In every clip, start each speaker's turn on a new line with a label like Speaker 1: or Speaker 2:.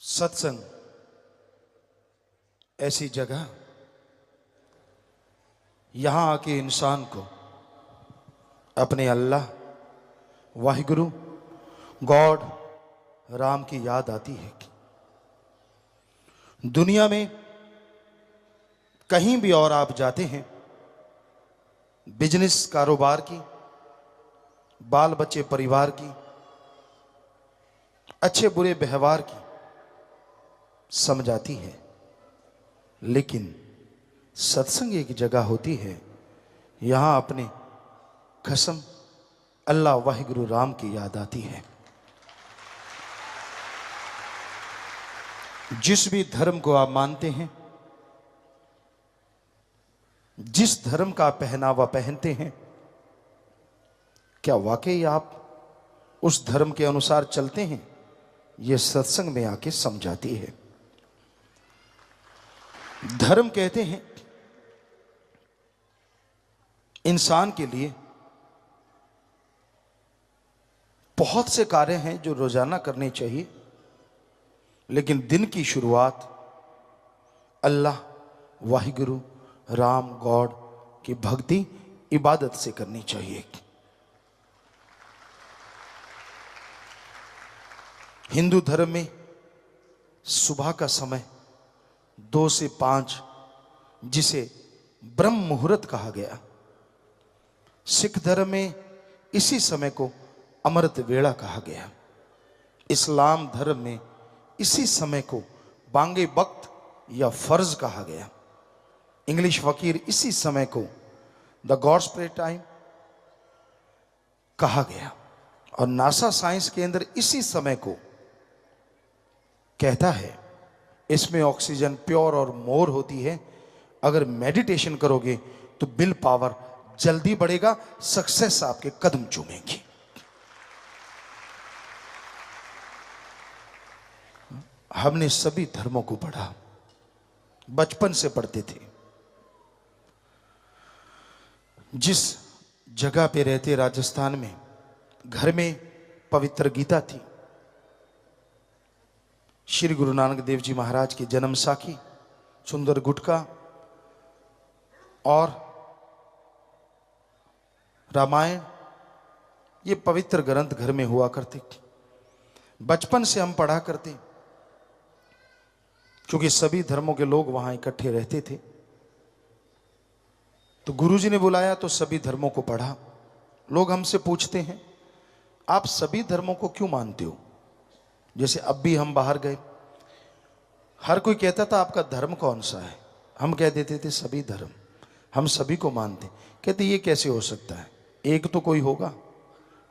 Speaker 1: सत्संग ऐसी जगह, यहां आके इंसान को अपने अल्लाह, वाहिगुरु, गॉड, राम की याद आती है। दुनिया में कहीं भी और आप जाते हैं, बिजनेस कारोबार की, बाल बच्चे परिवार की, अच्छे बुरे व्यवहार की समझ आती है, लेकिन सत्संग एक जगह होती है, यहां अपने कसम अल्लाह वाहिगुरु राम की याद आती है। जिस भी धर्म को आप मानते हैं, जिस धर्म का पहनावा पहनते हैं, क्या वाकई आप उस धर्म के अनुसार चलते हैं? यह सत्संग में आके समझाती है। धर्म कहते हैं इंसान के लिए बहुत से कार्य हैं जो रोजाना करने चाहिए, लेकिन दिन की शुरुआत अल्लाह, वाहिगुरु, राम, गॉड की भक्ति, इबादत से करनी चाहिए। हिंदू धर्म में सुबह का समय 2 से 5, जिसे ब्रह्म मुहूर्त कहा गया, सिख धर्म में इसी समय को अमृत वेला कहा गया, इस्लाम धर्म में इसी समय को बांगे वक्त या फर्ज कहा गया, इंग्लिश फकीर इसी समय को द गॉड्स प्रे टाइम कहा गया, और नासा साइंस केंद्र इसी समय को कहता है इसमें ऑक्सीजन प्योर और मोर होती है, अगर मेडिटेशन करोगे तो विल पावर जल्दी बढ़ेगा, सक्सेस आपके कदम चूमेगी। हमने सभी धर्मों को पढ़ा, बचपन से पढ़ते थे। जिस जगह पे रहते राजस्थान में, घर में पवित्र गीता थी, श्री गुरु नानक देव जी महाराज की जन्म साखी, सुंदर गुटका और रामायण, ये पवित्र ग्रंथ घर में हुआ करते। बचपन से हम पढ़ा करते, क्योंकि सभी धर्मों के लोग वहां इकट्ठे रहते थे। तो गुरुजी ने बुलाया तो सभी धर्मों को पढ़ा। लोग हमसे पूछते हैं, आप सभी धर्मों को क्यों मानते हो? जैसे अब भी हम बाहर गए, हर कोई कहता था आपका धर्म कौन सा है? हम कह देते थे सभी धर्म, हम सभी को मानते। कहते ये कैसे हो सकता है, एक तो कोई होगा।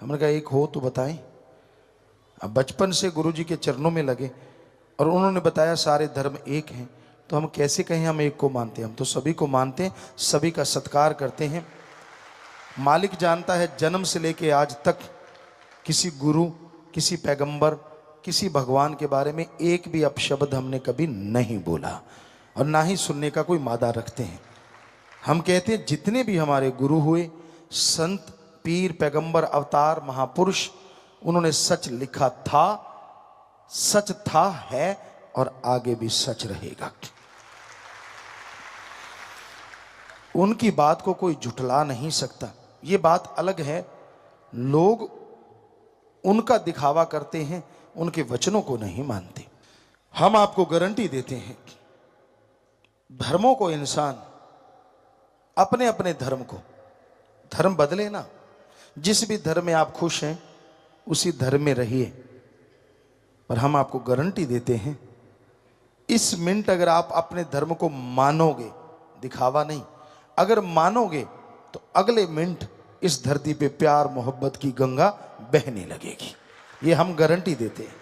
Speaker 1: हमने कहा एक हो तो बताएं। अब बचपन से गुरुजी के चरणों में लगे और उन्होंने बताया सारे धर्म एक हैं, तो हम कैसे कहें हम एक को मानते हैं? हम तो सभी को मानते हैं, सभी का सत्कार करते हैं। मालिक जानता है जन्म से लेके आज तक किसी गुरु, किसी पैगंबर, किसी भगवान के बारे में एक भी अपशब्द हमने कभी नहीं बोला, और ना ही सुनने का कोई मादा रखते हैं। हम कहते हैं जितने भी हमारे गुरु हुए, संत, पीर, पैगंबर, अवतार, महापुरुष, उन्होंने सच लिखा था, सच था, है और आगे भी सच रहेगा। उनकी बात को कोई झुठला नहीं सकता। ये बात अलग है, लोग उनका दिखावा करते हैं, उनके वचनों को नहीं मानते। हम आपको गारंटी देते हैं, धर्मों को इंसान अपने अपने धर्म को, धर्म बदले ना, जिस भी धर्म में आप खुश हैं उसी धर्म में रहिए। पर हम आपको गारंटी देते हैं, इस मिनट अगर आप अपने धर्म को मानोगे, दिखावा नहीं, अगर मानोगे तो अगले मिनट इस धरती पे प्यार मोहब्बत की गंगा बहने लगेगी। ये हम गारंटी देते हैं,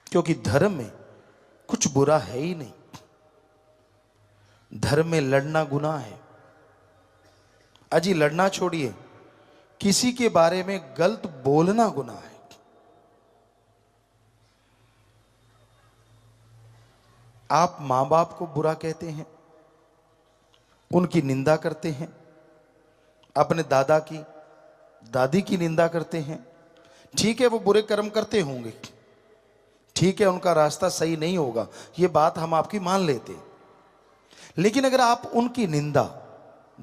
Speaker 1: क्योंकि धर्म में कुछ बुरा है ही नहीं। धर्म में लड़ना गुनाह है। अजी लड़ना छोड़िए, किसी के बारे में गलत बोलना गुनाह है। आप मां बाप को बुरा कहते हैं, उनकी निंदा करते हैं, अपने दादा की, दादी की निंदा करते हैं, ठीक है वो बुरे कर्म करते होंगे, ठीक है, उनका रास्ता सही नहीं होगा, ये बात हम आपकी मान लेते, लेकिन अगर आप उनकी निंदा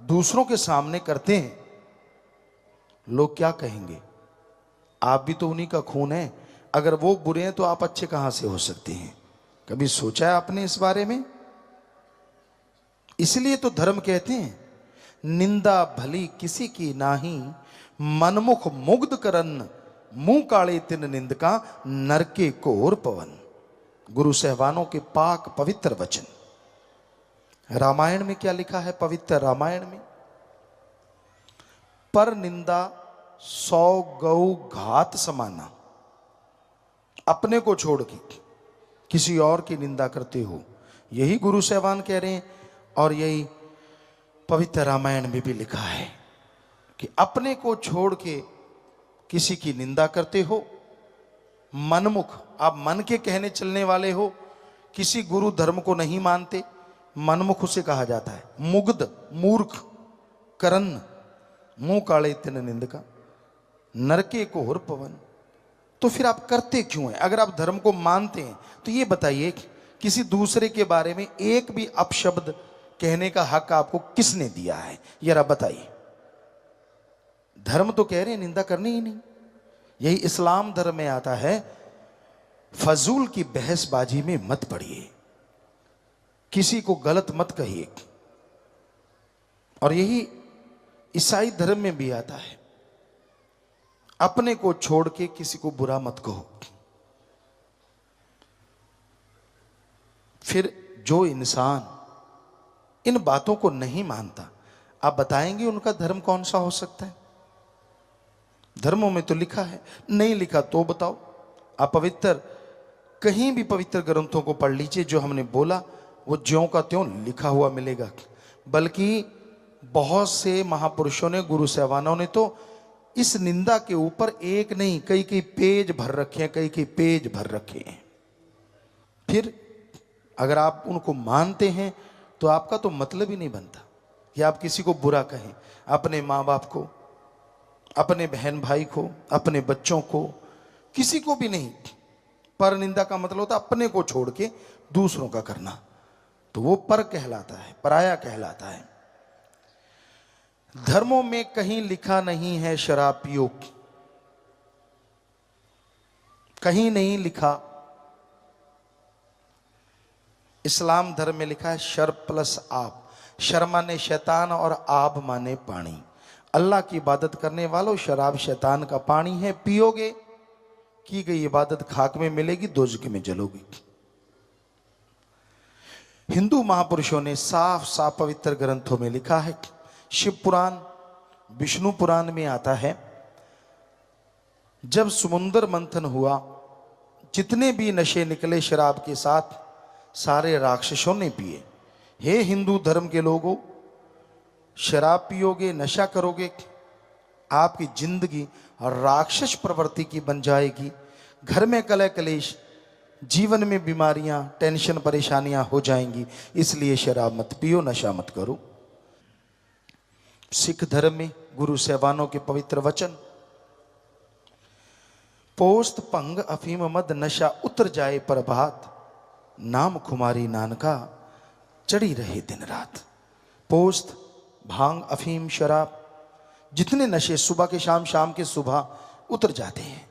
Speaker 1: दूसरों के सामने करते हैं, लोग क्या कहेंगे? आप भी तो उन्हीं का खून है। अगर वो बुरे हैं तो आप अच्छे कहां से हो सकते हैं? कभी सोचा है आपने इस बारे में? इसलिए तो धर्म कहते हैं, निंदा भली किसी की नाही, मनमुख मुग्ध करन, मुंह काले तिन निंदका, नरके कोर पवन। गुरु सहबानों के पाक पवित्र वचन। रामायण में क्या लिखा है? पवित्र रामायण में, पर निंदा 100 गौ घात समाना। अपने को छोड़ के किसी और की निंदा करते हो, यही गुरु सहबान कह रहे हैं। और यही पवित्र रामायण में भी लिखा है कि अपने को छोड़ के किसी की निंदा करते हो, मनमुख, आप मन के कहने चलने वाले हो, किसी गुरु धर्म को नहीं मानते, मनमुख उसे कहा जाता है। मुग्ध, मूर्ख, करन, मुंह काले तिन निंदका, नरके को हुर पवन। तो फिर आप करते क्यों हैं? अगर आप धर्म को मानते हैं तो ये बताइए, किसी दूसरे के बारे में एक भी अपशब्द कहने का हक आपको किसने दिया है? यार आप बताइए। धर्म तो कह रहे हैं निंदा करनी ही नहीं। यही इस्लाम धर्म में आता है, फजूल की बहसबाजी में मत पड़िए, किसी को गलत मत कहिए। और यही ईसाई धर्म में भी आता है, अपने को छोड़ के किसी को बुरा मत कहो। फिर जो इंसान इन बातों को नहीं मानता, आप बताएंगे उनका धर्म कौन सा हो सकता है? धर्मों में तो लिखा है, नहीं लिखा तो बताओ। आप पवित्र, कहीं भी पवित्र ग्रंथों को पढ़ लीजिए, जो हमने बोला वो ज्यों का त्यों लिखा हुआ मिलेगा। बल्कि बहुत से महापुरुषों ने, गुरु सहबानों ने तो इस निंदा के ऊपर एक नहीं कई कई पेज भर रखे हैं, कई कई पेज भर रखे हैं। फिर अगर आप उनको मानते हैं तो आपका तो मतलब ही नहीं बनता कि आप किसी को बुरा कहें, अपने माँ बाप को, अपने बहन भाई को, अपने बच्चों को, किसी को भी नहीं। पर निंदा का मतलब होता है अपने को छोड़ के दूसरों का करना, तो वो पर कहलाता है, पराया कहलाता है। धर्मों में कहीं लिखा नहीं है शराब पियो, कहीं नहीं लिखा। इस्लाम धर्म में लिखा है शर प्लस आप। शर माने शैतान और आप माने पानी। अल्लाह की इबादत करने वालों, शराब शैतान का पानी है, पियोगे की गई इबादत खाक में मिलेगी, दोजख में जलोगी। हिंदू महापुरुषों ने साफ साफ पवित्र ग्रंथों में लिखा है। शिव पुराण, विष्णु पुराण में आता है, जब समुद्र मंथन हुआ, जितने भी नशे निकले शराब के साथ, सारे राक्षसों ने पिए। हे हिंदू धर्म के लोगों, शराब पियोगे, नशा करोगे, आपकी जिंदगी राक्षस प्रवृत्ति की बन जाएगी। घर में कलह कलेश, जीवन में बीमारियां, टेंशन, परेशानियां हो जाएंगी। इसलिए शराब मत पियो, नशा मत करो। सिख धर्म में गुरु सहबानों के पवित्र वचन, पोस्त भंग अफीम मद नशा उतर जाए प्रभात, नाम खुमारी नानका चढ़ी रहे दिन रात। पोस्त, भांग, अफीम, शराब, जितने नशे सुबह के शाम, शाम के सुबह उतर जाते हैं।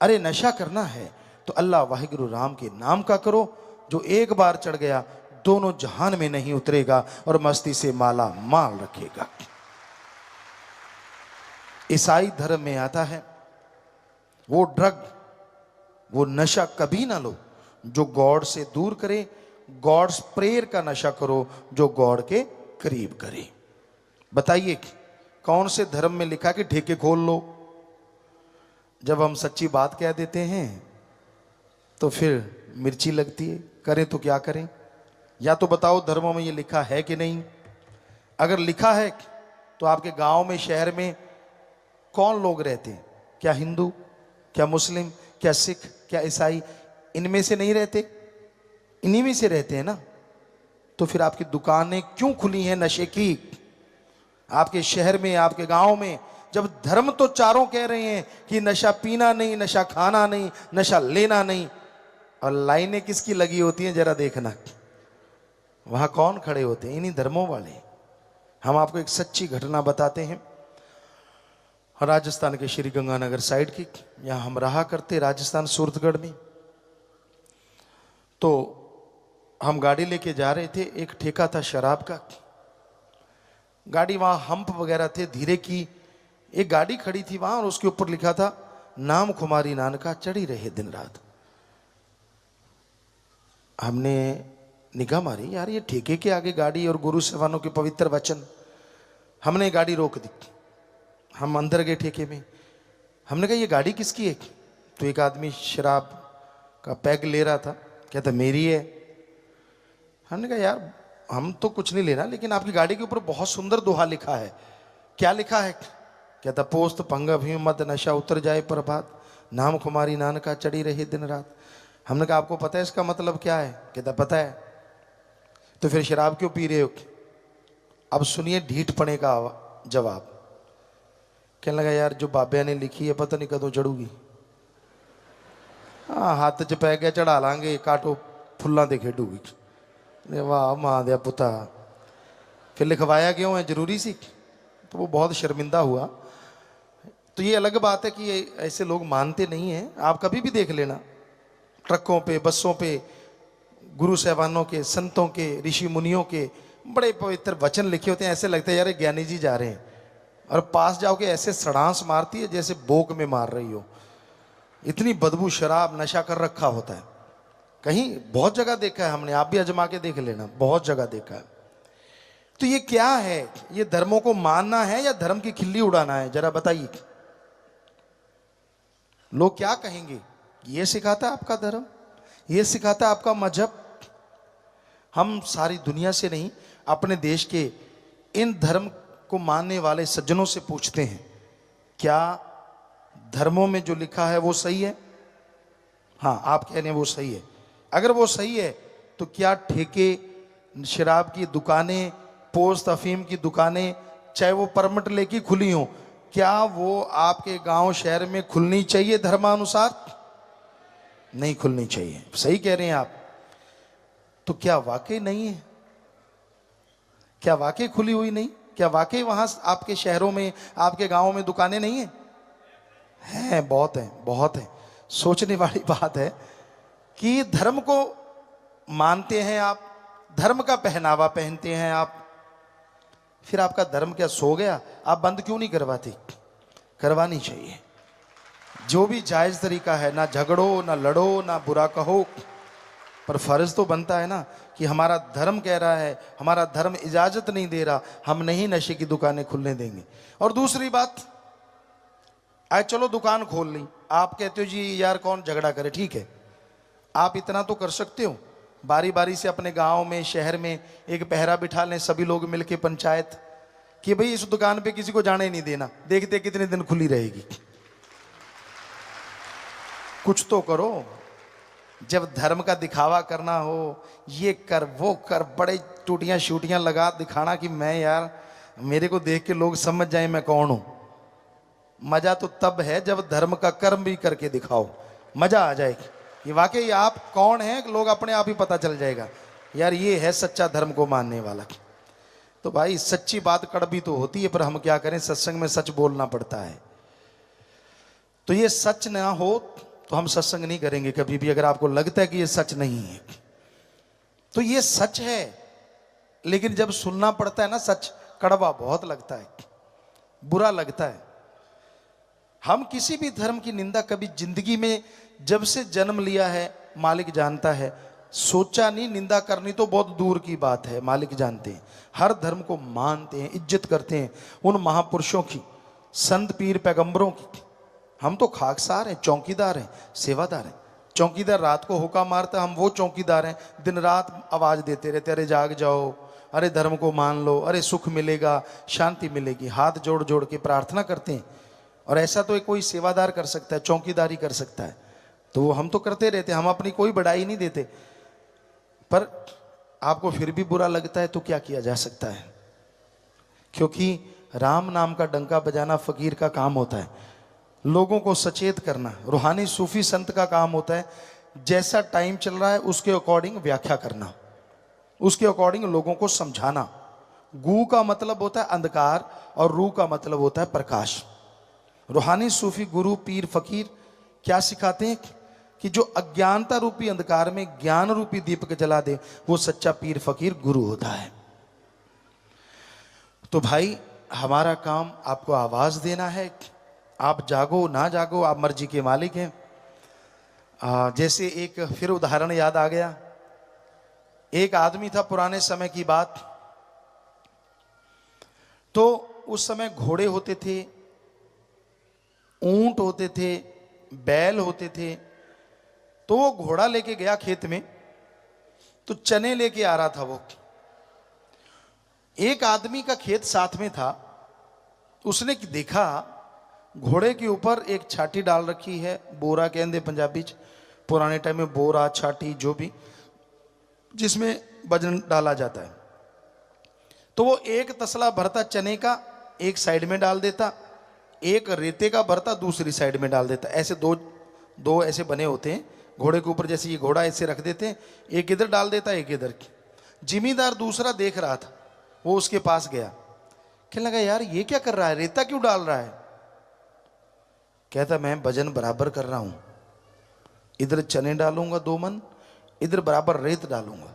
Speaker 1: अरे नशा करना है तो अल्लाह वाहिगुरु राम के नाम का करो, जो एक बार चढ़ गया दोनों जहान में नहीं उतरेगा और मस्ती से माला माल रखेगा। ईसाई धर्म में आता है, वो ड्रग, वो नशा कभी ना लो जो गॉड से दूर करे, गॉड्स प्रेयर का नशा करो जो गॉड के करीब करे। बताइए कौन से धर्म में लिखा कि ठेके खोल लो? जब हम सच्ची बात कह देते हैं तो फिर मिर्ची लगती है, करें तो क्या करें? या तो बताओ धर्मों में ये लिखा है कि नहीं? अगर लिखा है तो आपके गांव में, शहर में कौन लोग रहते हैं? क्या हिंदू, क्या मुस्लिम, क्या सिख, क्या ईसाई? इनमें से नहीं रहते, इन्हीं में से रहते हैं ना। तो फिर आपकी दुकानें क्यों खुली हैं नशे की आपके शहर में, आपके गांव में? जब धर्म तो चारों कह रहे हैं कि नशा पीना नहीं, नशा खाना नहीं, नशा लेना नहीं, और लाइनें किसकी लगी होती हैं जरा देखना, वहां कौन खड़े होते हैं? इन्हीं धर्मों वाले। हम आपको एक सच्ची घटना बताते हैं, राजस्थान के श्री गंगानगर साइड की। यहाँ हम रहा करते, राजस्थान सूरतगढ़ में। तो हम गाड़ी लेके जा रहे थे, एक ठेका था शराब का। गाड़ी वहां हम्प वगैरह थे, धीरे की एक गाड़ी खड़ी थी वहां, और उसके ऊपर लिखा था नाम खुमारी नानका चढ़ी रहे दिन रात। हमने निगाह मारी, यार ये ठेके के आगे गाड़ी और गुरु सेवानों के पवित्र वचन। हमने गाड़ी रोक दी, हम अंदर गए ठेके में। हमने कहा ये गाड़ी किसकी है? तो एक आदमी शराब का पैग ले रहा था, कहता मेरी है। हमने कहा यार हम तो कुछ नहीं लेना, लेकिन आपकी गाड़ी के ऊपर बहुत सुंदर दोहा लिखा है। क्या लिखा है? कहता पोस्त पंगा भी मत नशा उतर जाए प्रभात, नाम खुमारी नानका चढ़ी रही दिन रात। हमने कहा आपको पता है इसका मतलब क्या है? कहता पता है। तो फिर शराब क्यों पी रहे हो? अब सुनिए ढीठपने का जवाब। कहने लगा यार जो बाबे ने लिखी है पता नहीं कदों चढ़ूगी। हाँ हाथ च पै गया चढ़ा लांगे, काटो फुल्लां दे खेडूगी। वाह मां दिया पुता, फिर लिखवाया क्यों है? जरूरी सी। तो वो बहुत शर्मिंदा हुआ। तो ये अलग बात है कि ऐसे लोग मानते नहीं हैं। आप कभी भी देख लेना, ट्रकों पे बसों पे गुरु साहबानों के, संतों के, ऋषि मुनियों के बड़े पवित्र वचन लिखे होते हैं। ऐसे लगता है यार ज्ञानी जी जा रहे हैं, और पास जाओ के ऐसे सड़ांस मारती है जैसे बोक में मार रही हो। इतनी बदबू, शराब नशा कर रखा होता है। कहीं बहुत जगह देखा है हमने, आप भी आजमा के देख लेना, बहुत जगह देखा है। तो ये क्या है? ये धर्मों को मानना है या धर्म की खिल्ली उड़ाना है? जरा बताइए। लोग क्या कहेंगे? ये सिखाता है आपका धर्म, ये सिखाता है आपका मजहब। हम सारी दुनिया से नहीं, अपने देश के इन धर्म को मानने वाले सज्जनों से पूछते हैं, क्या धर्मों में जो लिखा है वो सही है? हाँ आप कह रहे हैं वो सही है। अगर वो सही है तो क्या ठेके, शराब की दुकानें, पोस्त अफीम की दुकानें, चाहे वो परमिट लेके खुली हो, क्या वो आपके गांव शहर में खुलनी चाहिए धर्मानुसार? नहीं खुलनी चाहिए। सही कह रहे हैं आप। तो क्या वाकई नहीं है? क्या वाकई खुली हुई नहीं? क्या वाकई वहां आपके शहरों में, आपके गांवों में दुकानें नहीं है? हैं, बहुत है, बहुत है। सोचने वाली बात है कि धर्म को मानते हैं आप, धर्म का पहनावा पहनते हैं आप, फिर आपका धर्म क्या सो गया? आप बंद क्यों नहीं करवाते? करवानी चाहिए। जो भी जायज तरीका है, ना झगड़ो, ना लड़ो, ना बुरा कहो, पर फर्ज तो बनता है ना कि हमारा धर्म कह रहा है, हमारा धर्म इजाजत नहीं दे रहा, हम नहीं नशे की दुकानें खुलने देंगे। और दूसरी बात, आज चलो दुकान खोल ली, आप कहते हो जी यार कौन झगड़ा करे, ठीक है आप इतना तो कर सकते हो, बारी बारी से अपने गांव में, शहर में एक पहरा बिठा लें सभी लोग मिलके, पंचायत, कि भाई इस दुकान पे किसी को जाने नहीं देना, देखते कितने दिन खुली रहेगी। कुछ तो करो। जब धर्म का दिखावा करना हो, ये कर वो कर, बड़े टूटियां शूटियां लगा दिखाना कि मैं यार, मेरे को देख के लोग समझ जाए मैं कौन हूं। मजा तो तब है जब धर्म का कर्म भी करके दिखाओ, मजा आ जाएगी कि वाकई आप कौन हैं, लोग अपने आप ही पता चल जाएगा यार ये है सच्चा धर्म को मानने वाला। तो भाई सच्ची बात कड़वी तो होती है, पर हम क्या करें, सत्संग में सच बोलना पड़ता है। तो ये सच ना हो तो हम सत्संग नहीं करेंगे कभी भी। अगर आपको लगता है कि ये सच नहीं है तो ये सच है, लेकिन जब सुनना पड़ता है ना सच, कड़वा बहुत लगता है, बुरा लगता है। हम किसी भी धर्म की निंदा कभी जिंदगी में, जब से जन्म लिया है मालिक जानता है, सोचा नहीं। निंदा करनी तो बहुत दूर की बात है, मालिक जानते हैं। हर धर्म को मानते हैं, इज्जत करते हैं, उन महापुरुषों की, संत पीर पैगंबरों की। हम तो खाकसार हैं, चौकीदार हैं, सेवादार हैं। चौकीदार रात को हुक्का मारता, हम वो चौकीदार हैं दिन रात आवाज देते रहते, अरे जाग जाओ, अरे धर्म को मान लो, अरे सुख मिलेगा, शांति मिलेगी। हाथ जोड़ जोड़ के प्रार्थना करते हैं। और ऐसा तो कोई सेवादार कर सकता है, चौकीदारी कर सकता है, तो वो हम तो करते रहते, हम अपनी कोई बढ़ाई नहीं देते। पर आपको फिर भी बुरा लगता है तो क्या किया जा सकता है, क्योंकि राम नाम का डंका बजाना फकीर का काम होता है, लोगों को सचेत करना रूहानी सूफी संत का काम होता है। जैसा टाइम चल रहा है उसके अकॉर्डिंग व्याख्या करना, उसके अकॉर्डिंग लोगों को समझाना। गू का मतलब होता है अंधकार और रू का मतलब होता है प्रकाश। रूहानी सूफी गुरु पीर फकीर क्या सिखाते हैं कि जो अज्ञानता रूपी अंधकार में ज्ञान रूपी दीपक जला दे, वो सच्चा पीर फकीर गुरु होता है। तो भाई हमारा काम आपको आवाज देना है। आप जागो ना जागो, आप मर्जी के मालिक हैं। जैसे एक फिर उदाहरण याद आ गया। एक आदमी था, पुराने समय की बात, तो उस समय घोड़े होते थे, ऊंट होते थे, बैल होते थे। तो वो घोड़ा लेके गया खेत में, तो चने लेके आ रहा था वो। एक आदमी का खेत साथ में था, उसने देखा घोड़े के ऊपर एक छाटी डाल रखी है, बोरा कहते पंजाबी च, पुराने टाइम में बोरा छाटी जो भी, जिसमें वजन डाला जाता है। तो वो एक तसला भरता चने का एक साइड में डाल देता, एक रेते का भरता दूसरी साइड में डाल देता। ऐसे दो ऐसे बने होते हैं घोड़े के ऊपर, जैसे ये घोड़ा ऐसे रख देते हैं, एक इधर डाल देता एक इधर की। जिमीदार दूसरा देख रहा था, वो उसके पास गया, कहने लगा यार ये क्या कर रहा है, रेता क्यों डाल रहा है? कहता मैं वजन बराबर कर रहा हूं, इधर चने डालूंगा 2 मन, इधर बराबर रेत डालूंगा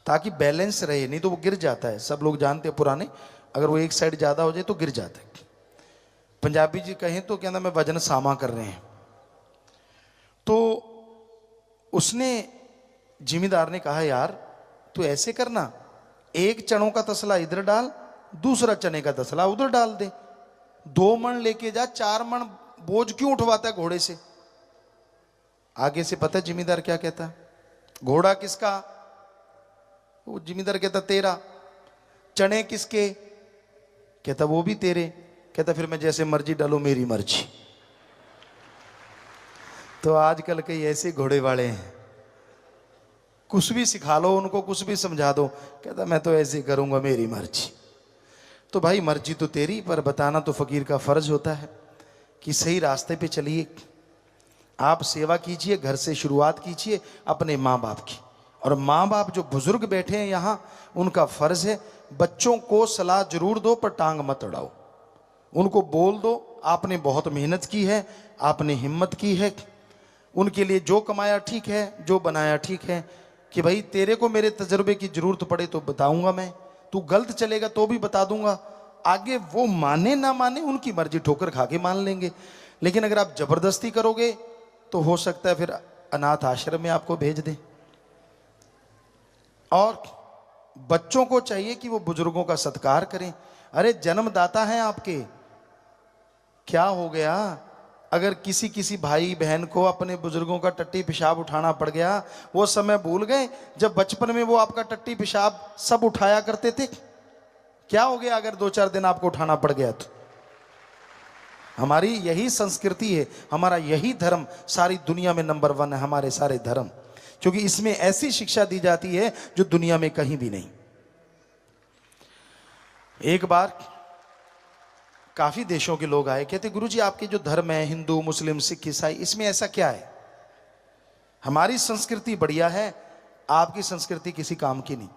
Speaker 1: ताकि बैलेंस रहे, नहीं तो वो गिर जाता है। सब लोग जानते हैं पुराने, अगर वो एक साइड ज्यादा हो जाए तो गिर जाता है। पंजाबी जी कहें तो कहना मैं वजन सामा कर रहे हैं। तो उसने, जिमीदार ने कहा यार तू ऐसे करना, एक चनों का तसला इधर डाल, दूसरा चने का तसला उधर डाल दे, 2 मन लेके जा, 4 मन बोझ क्यों उठवाता है घोड़े से? आगे से पता है जिमीदार क्या कहता है? घोड़ा किसका? वो जिमीदार कहता तेरा। चने किसके? कहता वो भी तेरे। कहता फिर मैं जैसे मर्जी डालू, मेरी मर्जी। तो आजकल के ऐसे घोड़े वाले हैं, कुछ भी सिखा लो उनको, कुछ भी समझा दो, कहता मैं तो ऐसे करूंगा, मेरी मर्जी। तो भाई मर्जी तो तेरी, पर बताना तो फकीर का फर्ज होता है कि सही रास्ते पे चलिए। आप सेवा कीजिए, घर से शुरुआत कीजिए अपने माँ बाप की। और माँ बाप जो बुजुर्ग बैठे हैं यहाँ, उनका फर्ज है बच्चों को सलाह जरूर दो, पर टांग मत अड़ाओ। उनको बोल दो आपने बहुत मेहनत की है, आपने हिम्मत की है, उनके लिए जो कमाया ठीक है, जो बनाया ठीक है, कि भाई तेरे को मेरे तजर्बे की जरूरत पड़े तो बताऊंगा मैं, तू गलत चलेगा तो भी बता दूंगा। आगे वो माने ना माने उनकी मर्जी, ठोकर खा के मान लेंगे। लेकिन अगर आप जबरदस्ती करोगे तो हो सकता है फिर अनाथ आश्रम में आपको भेज दें। और बच्चों को चाहिए कि वो बुजुर्गों का सत्कार करें। अरे जन्मदाता हैं आपके, क्या हो गया अगर किसी भाई बहन को अपने बुजुर्गों का टट्टी पेशाब उठाना पड़ गया? वो समय भूल गए जब बचपन में वो आपका टट्टी पेशाब सब उठाया करते थे? क्या हो गया अगर 2-4 दिन आपको उठाना पड़ गया तो? हमारी यही संस्कृति है, हमारा यही धर्म सारी दुनिया में नंबर 1 है, हमारे सारे धर्म, क्योंकि इसमें ऐसी शिक्षा दी जाती है जो दुनिया में कहीं भी नहीं। एक बार काफी देशों के लोग आए, कहते गुरुजी आपके जो धर्म है, हिंदू मुस्लिम सिख ईसाई, इसमें ऐसा क्या है? हमारी संस्कृति बढ़िया है, आपकी संस्कृति किसी काम की नहीं।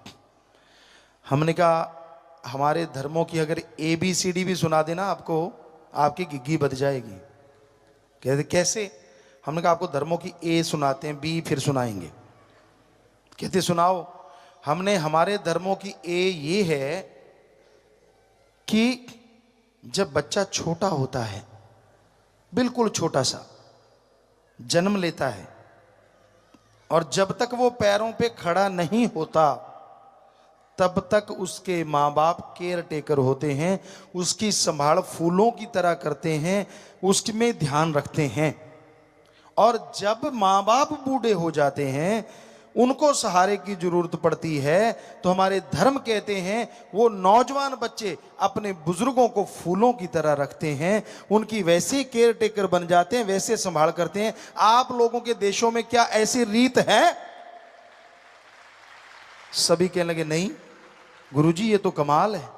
Speaker 1: हमने कहा हमारे धर्मों की अगर ABCD भी सुना देना आपको, आपकी गिग्गी बज जाएगी। कहते कैसे? हमने कहा आपको धर्मों की A सुनाते हैं, B फिर सुनाएंगे। कहते सुनाओ। हमने हमारे धर्मों की A ये है कि जब बच्चा छोटा होता है, बिल्कुल छोटा सा जन्म लेता है, और जब तक वो पैरों पे खड़ा नहीं होता तब तक उसके माँ बाप केयर टेकर होते हैं, उसकी संभाल फूलों की तरह करते हैं, उसमें ध्यान रखते हैं। और जब माँ बाप बूढ़े हो जाते हैं, उनको सहारे की जरूरत पड़ती है, तो हमारे धर्म कहते हैं वो नौजवान बच्चे अपने बुजुर्गों को फूलों की तरह रखते हैं, उनकी वैसे केयर टेकर बन जाते हैं, वैसे संभाल करते हैं। आप लोगों के देशों में क्या ऐसी रीत है? सभी कहने लगे नहीं गुरुजी ये तो कमाल है।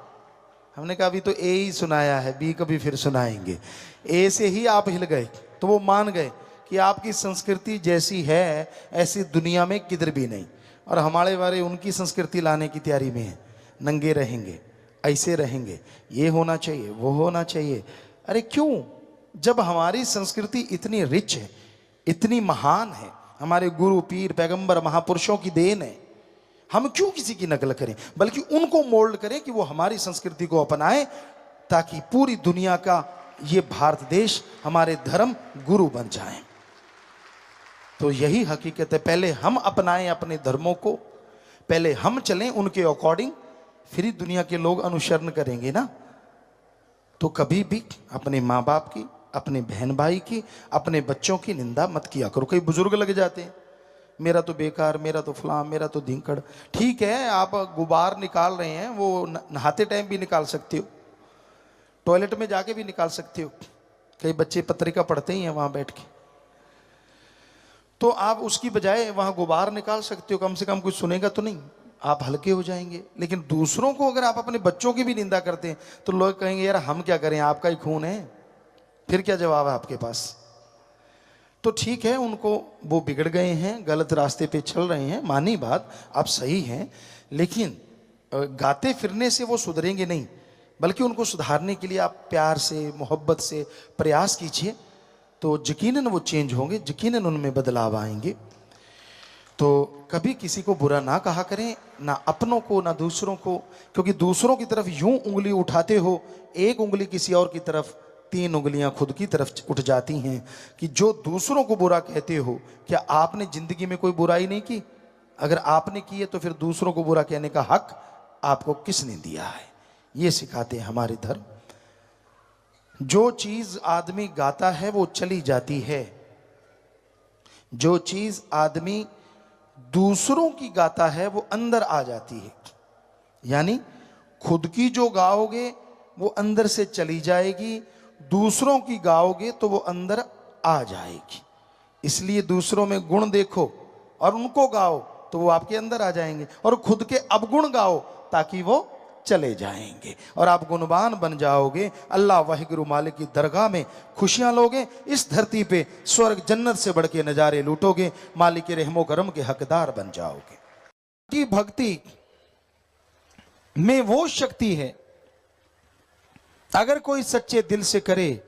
Speaker 1: हमने कहा अभी तो A ही सुनाया है, B कभी फिर सुनाएंगे। A से ही आप हिल गए तो वो मान गए, कि आपकी संस्कृति जैसी है ऐसी दुनिया में किधर भी नहीं, और हमारे वाले उनकी संस्कृति लाने की तैयारी में है। नंगे रहेंगे, ऐसे रहेंगे, ये होना चाहिए, वो होना चाहिए। अरे क्यों? जब हमारी संस्कृति इतनी रिच है, इतनी महान है, हमारे गुरु पीर पैगंबर महापुरुषों की देन है, हम क्यों किसी की नकल करें? बल्कि उनको मोल्ड करें कि वो हमारी संस्कृति को अपनाएं, ताकि पूरी दुनिया का ये भारत देश हमारे धर्म गुरु बन जाए। तो यही हकीकत है। पहले हम अपनाएं अपने धर्मों को, पहले हम चलें उनके अकॉर्डिंग, फिर ही दुनिया के लोग अनुसरण करेंगे ना। तो कभी भी अपने माँ बाप की, अपने बहन भाई की, अपने बच्चों की निंदा मत किया करो। कई बुजुर्ग लग जाते हैं, मेरा तो बेकार, मेरा तो फलां, मेरा तो धिंकड़। ठीक है, आप गुबार निकाल रहे हैं, वो नहाते टाइम भी निकाल सकते हो, टॉयलेट में जाके भी निकाल सकते हो। कई बच्चे पत्रिका पढ़ते ही हैं वहां बैठ के, तो आप उसकी बजाय वहां गुबार निकाल सकते हो। कम से कम कुछ सुनेगा तो नहीं, आप हल्के हो जाएंगे। लेकिन दूसरों को अगर आप अपने बच्चों की भी निंदा करते हैं तो लोग कहेंगे यार हम क्या करें, आपका ही खून है, फिर क्या जवाब है आपके पास? तो ठीक है, उनको, वो बिगड़ गए हैं, गलत रास्ते पे चल रहे हैं, मानी बात, आप सही हैं, लेकिन गाते फिरने से वो सुधरेंगे नहीं, बल्कि उनको सुधारने के लिए आप प्यार से, मोहब्बत से प्रयास कीजिए, तो यकीनन वो चेंज होंगे, यकीनन उनमें बदलाव आएंगे। तो कभी किसी को बुरा ना कहा करें, ना अपनों को ना दूसरों को, क्योंकि दूसरों की तरफ यूं उंगली उठाते हो, एक उंगली किसी और की तरफ, 3 उंगलियां खुद की तरफ उठ जाती हैं। कि जो दूसरों को बुरा कहते हो, क्या आपने जिंदगी में कोई बुराई नहीं की? अगर आपने की है तो फिर दूसरों को बुरा कहने का हक आपको किसने दिया है? ये सिखाते हैं हमारे धर्म। जो चीज आदमी गाता है वो चली जाती है, जो चीज आदमी दूसरों की गाता है वो अंदर आ जाती है। यानी खुद की जो गाओगे वो अंदर से चली जाएगी, दूसरों की गाओगे तो वो अंदर आ जाएगी। इसलिए दूसरों में गुण देखो और उनको गाओ तो वो आपके अंदर आ जाएंगे, और खुद के अवगुण गाओ ताकि वो चले जाएंगे, और आप गुणवान बन जाओगे। अल्लाह वाहिगुरु मालिक की दरगाह में खुशियां लोगे, इस धरती पे स्वर्ग जन्नत से बढ़ के नजारे लूटोगे, मालिक के रहमो करम के हकदार बन जाओगे। की भक्ति में वो शक्ति है, अगर कोई सच्चे दिल से करे,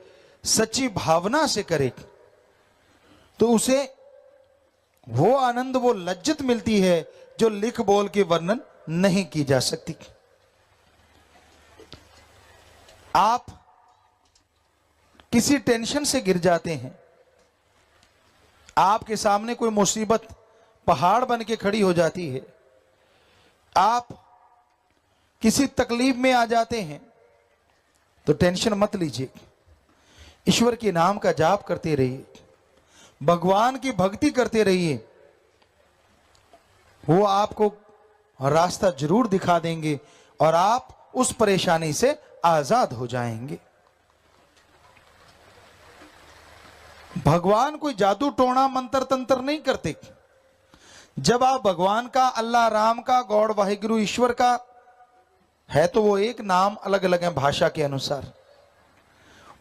Speaker 1: सच्ची भावना से करे, तो उसे वो आनंद, वो लज्जत मिलती है जो लिख बोल के वर्णन नहीं की जा सकती। आप किसी टेंशन से गिर जाते हैं, आपके सामने कोई मुसीबत पहाड़ बन के खड़ी हो जाती है, आप किसी तकलीफ में आ जाते हैं, तो टेंशन मत लीजिए, ईश्वर के नाम का जाप करते रहिए, भगवान की भक्ति करते रहिए, वो आपको रास्ता जरूर दिखा देंगे और आप उस परेशानी से आजाद हो जाएंगे। भगवान कोई जादू टोना मंत्र तंत्र नहीं करते। जब आप भगवान का, अल्लाह राम का, गॉड वाहिगुरु ईश्वर का है तो वो एक नाम अलग अलग है भाषा के अनुसार,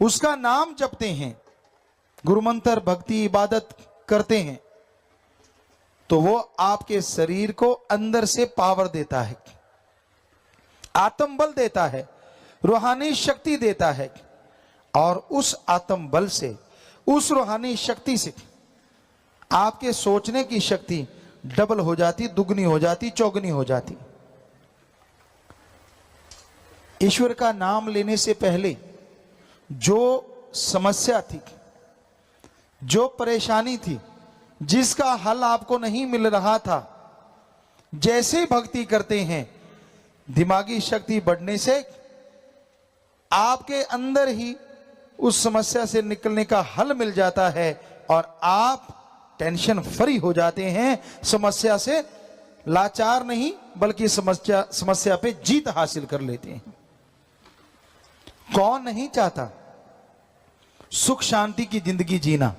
Speaker 1: उसका नाम जपते हैं, गुरु मंत्र भक्ति इबादत करते हैं, तो वो आपके शरीर को अंदर से पावर देता है, आत्म बल देता है, रूहानी शक्ति देता है, और उस आत्म बल से, उस रूहानी शक्ति से आपके सोचने की शक्ति डबल हो जाती, दुगनी हो जाती, चौगनी हो जाती। ईश्वर का नाम लेने से पहले जो समस्या थी, जो परेशानी थी, जिसका हल आपको नहीं मिल रहा था, जैसे भक्ति करते हैं, दिमागी शक्ति बढ़ने से आपके अंदर ही उस समस्या से निकलने का हल मिल जाता है और आप टेंशन फ्री हो जाते हैं, समस्या से लाचार नहीं बल्कि समस्या पे जीत हासिल कर लेते हैं। कौन नहीं चाहता सुख शांति की जिंदगी जीना?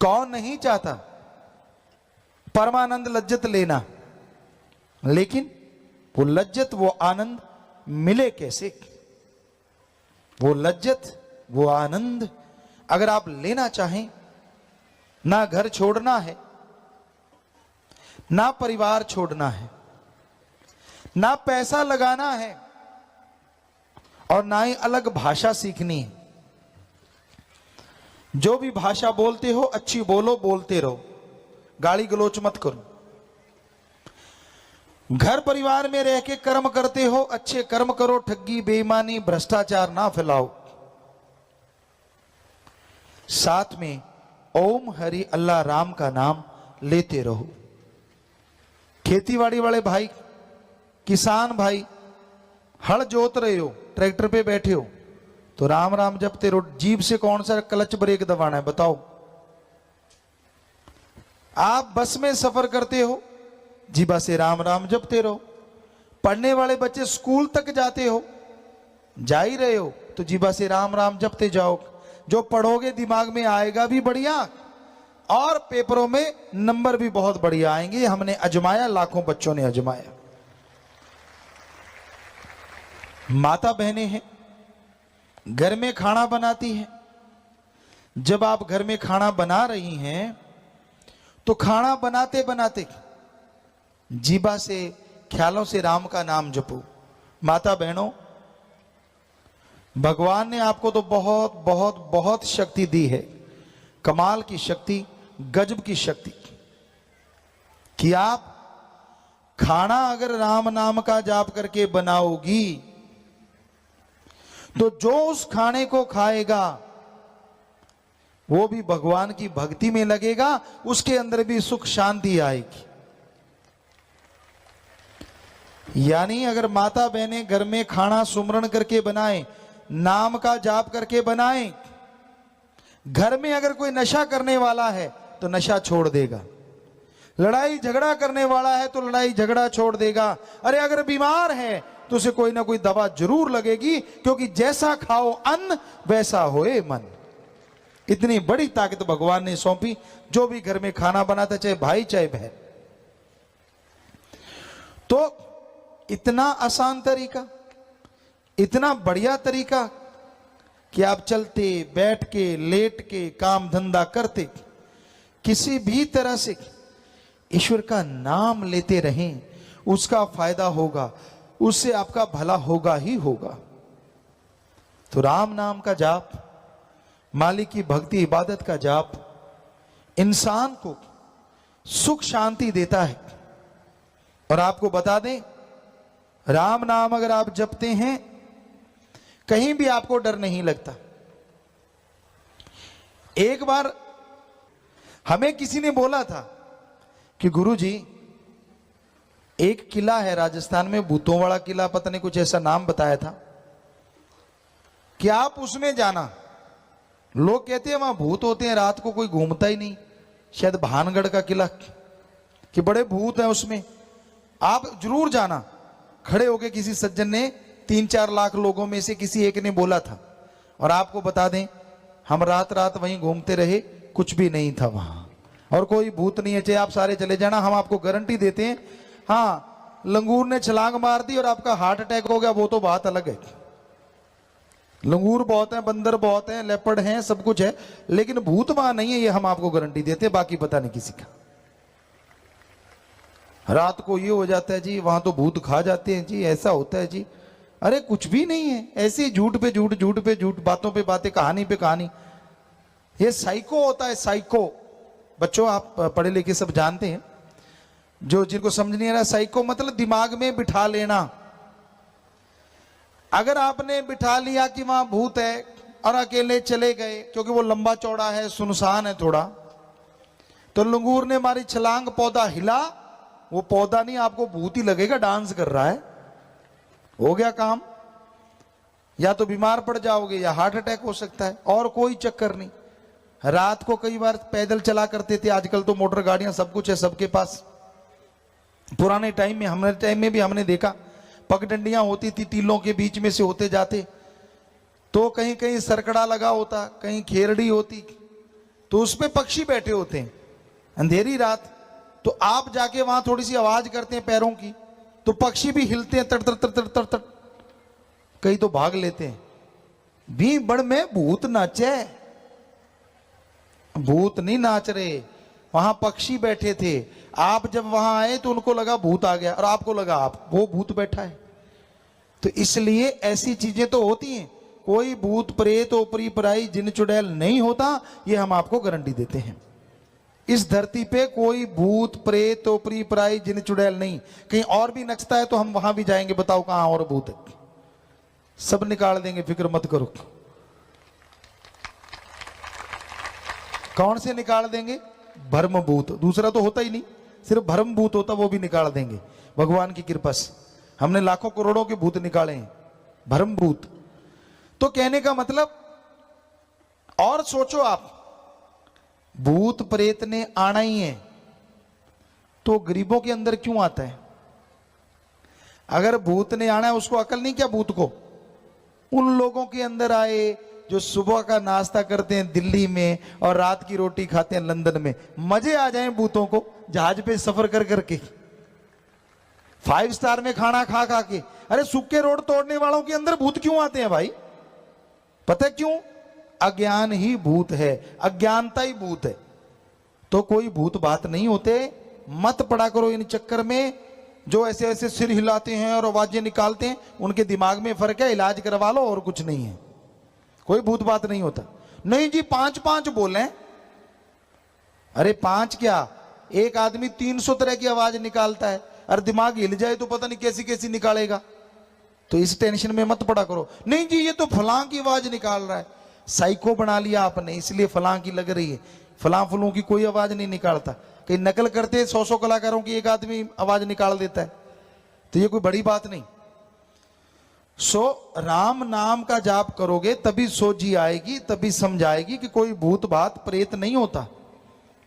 Speaker 1: कौन नहीं चाहता परमानंद लज्जत लेना? लेकिन वो लज्जत, वो आनंद मिले कैसे? वो लज्जत, वो आनंद अगर आप लेना चाहें ना घर छोड़ना है, ना परिवार छोड़ना है, ना पैसा लगाना है, और ना ही अलग भाषा सीखनी है। जो भी भाषा बोलते हो अच्छी बोलो, बोलते रहो, गाली गलोच मत करो। घर परिवार में रह के कर्म करते हो, अच्छे कर्म करो, ठगी बेईमानी भ्रष्टाचार ना फैलाओ। साथ में ओम हरि अल्लाह राम का नाम लेते रहो। खेतीबाड़ी वाले भाई, किसान भाई, हल जोत रहे हो, ट्रैक्टर पे बैठे हो, तो राम राम जपते रहो। जीभ से कौन सा क्लच ब्रेक दबाना है बताओ? आप बस में सफर करते हो, जीभा से राम राम जपते रहो। पढ़ने वाले बच्चे स्कूल तक जाते हो, जा ही रहे हो, तो जीभा से राम राम जपते जाओ। जो पढ़ोगे दिमाग में आएगा भी बढ़िया, और पेपरों में नंबर भी बहुत बढ़िया आएंगे। हमने अजमाया, लाखों बच्चों ने अजमाया। माता बहनें हैं, घर में खाना बनाती हैं। जब आप घर में खाना बना रही हैं, तो खाना बनाते बनाते जीभा से, ख्यालों से राम का नाम जपो। माता बहनों, भगवान ने आपको तो बहुत बहुत बहुत शक्ति दी है, कमाल की शक्ति, गजब की शक्ति, कि आप खाना अगर राम नाम का जाप करके बनाओगी, तो जो उस खाने को खाएगा वो भी भगवान की भक्ति में लगेगा, उसके अंदर भी सुख शांति आएगी। यानी अगर माता बहनें घर में खाना सुमरण करके बनाएं, नाम का जाप करके बनाएं, घर में अगर कोई नशा करने वाला है तो नशा छोड़ देगा, लड़ाई झगड़ा करने वाला है तो लड़ाई झगड़ा छोड़ देगा, अरे अगर बीमार है तो उसे कोई ना कोई दवा जरूर लगेगी, क्योंकि जैसा खाओ अन्न वैसा होए मन। इतनी बड़ी ताकत भगवान ने सौंपी। जो भी घर में खाना बनाता, चाहे भाई चाहे बहन, तो इतना आसान तरीका, इतना बढ़िया तरीका कि आप चलते बैठ के लेट के काम धंधा करते किसी भी तरह से ईश्वर का नाम लेते रहें, उसका फायदा होगा, उससे आपका भला होगा ही होगा। तो राम नाम का जाप, मालिक की भक्ति इबादत का जाप इंसान को सुख शांति देता है। और आपको बता दें, राम नाम अगर आप जपते हैं, कहीं भी आपको डर नहीं लगता। एक बार हमें किसी ने बोला था कि गुरुजी, एक किला है राजस्थान में, भूतों वाला किला, पता नहीं कुछ ऐसा नाम बताया था, कि आप उसमें जाना। लोग कहते हैं वहां भूत होते हैं, रात को कोई घूमता ही नहीं, शायद भानगढ़ का किला, कि बड़े भूत हैं उसमें, आप जरूर जाना। खड़े होके किसी सज्जन ने 3-4 लाख लोगों में से किसी एक ने बोला था। और आपको बता दें, हम रात रात वहीं घूमते रहे, कुछ भी नहीं था वहां, और कोई भूत नहीं है। चाहे आप सारे चले जाना, हम आपको गारंटी देते हैं। हाँ, लंगूर ने छलांग मार दी और आपका हार्ट अटैक हो गया, वो तो बात अलग है। लंगूर बहुत है, बंदर बहुत है, लेपर्ड हैं, सब कुछ है, लेकिन भूत वहां नहीं है, ये हम आपको गारंटी देते हैं। बाकी पता नहीं किसी का। रात को ये हो जाता है जी, वहां तो भूत खा जाते हैं जी, ऐसा होता है जी। अरे कुछ भी नहीं है, ऐसे झूठ पे झूठ, झूठ पे झूठ, बातों पे बातें, कहानी पे कहानी। ये साइको होता है, साइको। बच्चों, आप पढ़े लिखे सब जानते हैं, जो जिनको समझ नहीं आ रहा, साइको मतलब दिमाग में बिठा लेना। अगर आपने बिठा लिया कि वहां भूत है और अकेले चले गए, क्योंकि वो लंबा चौड़ा है, सुनसान है थोड़ा, तो लंगूर ने मारी छलांग, पौधा हिला, वो पौधा नहीं, आपको भूत ही लगेगा डांस कर रहा है, हो गया काम। या तो बीमार पड़ जाओगे या हार्ट अटैक हो सकता है, और कोई चक्कर नहीं। रात को कई बार पैदल चला करते थे, आजकल तो मोटर गाड़ियां सब कुछ है सबके पास। पुराने टाइम में, हमारे टाइम में भी हमने देखा, पगडंडियां होती थी, टीलों के बीच में से होते जाते, तो कहीं कहीं सरकड़ा लगा होता, कहीं खेरड़ी होती, तो उसमें पक्षी बैठे होते हैं। अंधेरी रात, तो आप जाके वहां थोड़ी सी आवाज करते हैं पैरों की, तो पक्षी भी हिलते हैं, तड़ तड़ तड़ तड़ तड़ तड़, कई तो भाग लेते हैं। भी बड़ में भूत नाचे, भूत नहीं नाच रहे, वहां पक्षी बैठे थे। आप जब वहां आए तो उनको लगा भूत आ गया और आपको लगा वो भूत बैठा है। तो इसलिए ऐसी चीजें तो होती हैं, कोई भूत प्रेत ओपरी पराई जिन चुड़ैल नहीं होता, ये हम आपको गारंटी देते हैं। इस धरती पे कोई भूत प्रेत ओपरी पराई जिन चुड़ैल नहीं। कहीं और भी नचता है तो हम वहां भी जाएंगे, बताओ कहां और भूत है, सब निकाल देंगे, फिक्र मत करो। कौन से निकाल देंगे? भ्रम भूत, दूसरा तो होता ही नहीं, सिर्फ भ्रम भूत होता, वो भी निकाल देंगे भगवान की कृपा से। हमने लाखों करोड़ों के भूत निकाले हैं, भ्रम भूत। तो कहने का मतलब, और सोचो आप, भूत प्रेत ने आना ही है तो गरीबों के अंदर क्यों आता है? अगर भूत ने आना है, उसको अकल नहीं क्या भूत को? उन लोगों के अंदर आए जो सुबह का नाश्ता करते हैं दिल्ली में और रात की रोटी खाते हैं लंदन में। मजे आ जाएं भूतों को जहाज पे सफर कर करके, 5 स्टार में खाना खा खा के। अरे सूखे रोड तोड़ने वालों के अंदर भूत क्यों आते हैं भाई? पता है क्यों? अज्ञान ही भूत है, अज्ञानता ही भूत है। तो कोई भूत बात नहीं होते, मत पड़ा करो इन चक्कर में। जो ऐसे ऐसे सिर हिलाते हैं और आवाजें निकालते हैं, उनके दिमाग में फर्क है, इलाज करवा लो, और कुछ नहीं है। कोई भूत बात नहीं होता। नहीं जी 5-5 बोले, अरे 5 क्या, एक आदमी 300 तरह की आवाज निकालता है, और दिमाग हिल जाए तो पता नहीं कैसी कैसी निकालेगा। तो इस टेंशन में मत पड़ा करो। नहीं जी ये तो फलां की आवाज निकाल रहा है, साइको बना लिया आपने, इसलिए फलां की लग रही है। फलां फलूं की कोई आवाज नहीं निकालता। कहीं नकल करते 100 कलाकारों की एक आदमी आवाज निकाल देता है, तो ये कोई बड़ी बात नहीं। राम नाम का जाप करोगे तभी सोझी आएगी, तभी समझ आएगी कि कोई भूत बात प्रेत नहीं होता,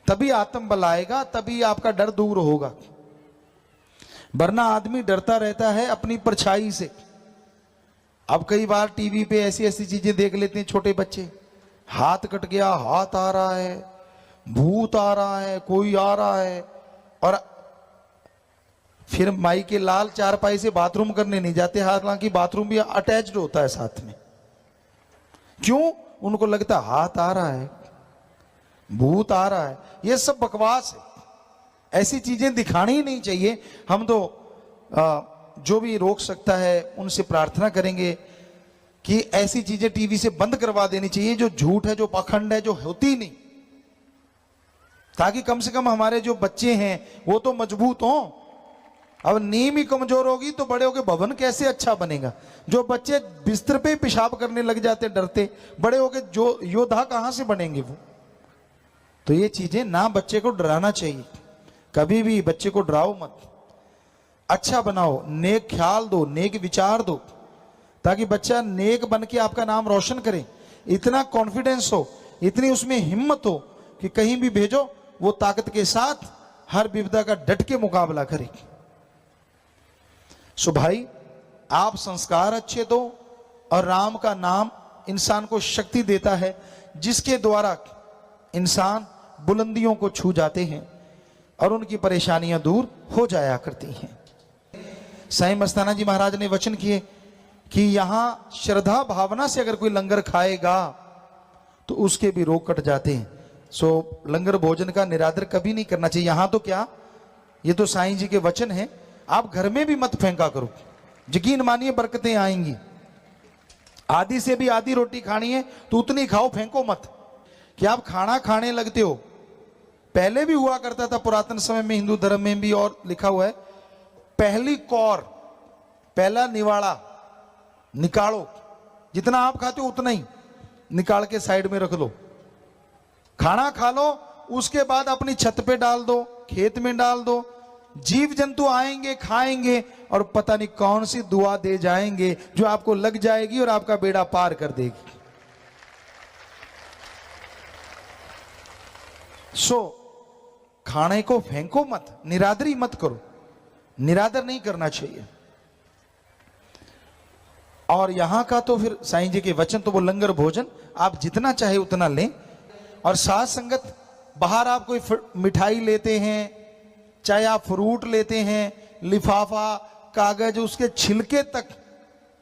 Speaker 1: तभी आत्म बल आएगा, तभी आपका डर दूर होगा। वरना आदमी डरता रहता है अपनी परछाई से। अब कई बार टीवी पे ऐसी ऐसी चीजें देख लेते हैं छोटे बच्चे, हाथ कट गया, हाथ आ रहा है, भूत आ रहा है, कोई आ रहा है, और फिर माई के लाल चारपाई से बाथरूम करने नहीं जाते, हालांकि बाथरूम भी अटैच्ड होता है साथ में। क्यों? उनको लगता है हाथ आ रहा है, भूत आ रहा है। ये सब बकवास है, ऐसी चीजें दिखानी ही नहीं चाहिए। हम तो जो भी रोक सकता है उनसे प्रार्थना करेंगे कि ऐसी चीजें टीवी से बंद करवा देनी चाहिए, जो झूठ है, जो पाखंड है, जो होती नहीं, ताकि कम से कम हमारे जो बच्चे हैं वो तो मजबूत हों। अब नींव ही कमजोर होगी तो बड़े होके भवन कैसे अच्छा बनेगा? जो बच्चे बिस्तर पे पेशाब करने लग जाते डरते, बड़े होके जो योद्धा कहां से बनेंगे वो? तो ये चीजें ना, बच्चे को डराना चाहिए, कभी भी बच्चे को डराओ मत, अच्छा बनाओ, नेक ख्याल दो, नेक विचार दो, ताकि बच्चा नेक बन के आपका नाम रोशन करे। इतना कॉन्फिडेंस हो, इतनी उसमें हिम्मत हो कि कहीं भी भेजो वो ताकत के साथ हर विपदा का डट के मुकाबला करे। सो भाई, आप संस्कार अच्छे दो, और राम का नाम इंसान को शक्ति देता है, जिसके द्वारा इंसान बुलंदियों को छू जाते हैं और उनकी परेशानियां दूर हो जाया करती हैं। साईं मस्ताना जी महाराज ने वचन किए कि यहां श्रद्धा भावना से अगर कोई लंगर खाएगा तो उसके भी रोग कट जाते हैं। सो लंगर भोजन का निरादर कभी नहीं करना चाहिए। यहां तो क्या, ये तो साईं जी के वचन है, आप घर में भी मत फेंका करो, यकीन मानिए बरकतें आएंगी। आधी से भी आधी रोटी खानी है तो उतनी खाओ, फेंको मत। कि आप खाना खाने लगते हो, पहले भी हुआ करता था पुरातन समय में, हिंदू धर्म में भी, और लिखा हुआ है पहली कौर, पहला निवाड़ा निकालो, जितना आप खाते हो उतना ही निकाल के साइड में रख दो, खाना खा लो, उसके बाद अपनी छत पे डाल दो, खेत में डाल दो। जीव जंतु आएंगे, खाएंगे, और पता नहीं कौन सी दुआ दे जाएंगे जो आपको लग जाएगी और आपका बेड़ा पार कर देगी। सो खाने को फेंको मत, निरादरी मत करो, निरादर नहीं करना चाहिए। और यहां का तो फिर साईं जी के वचन, तो वो लंगर भोजन आप जितना चाहे उतना लें। और साथ संगत, बाहर आप कोई मिठाई लेते हैं, चाहे आप फ्रूट लेते हैं, लिफाफा, कागज, उसके छिलके तक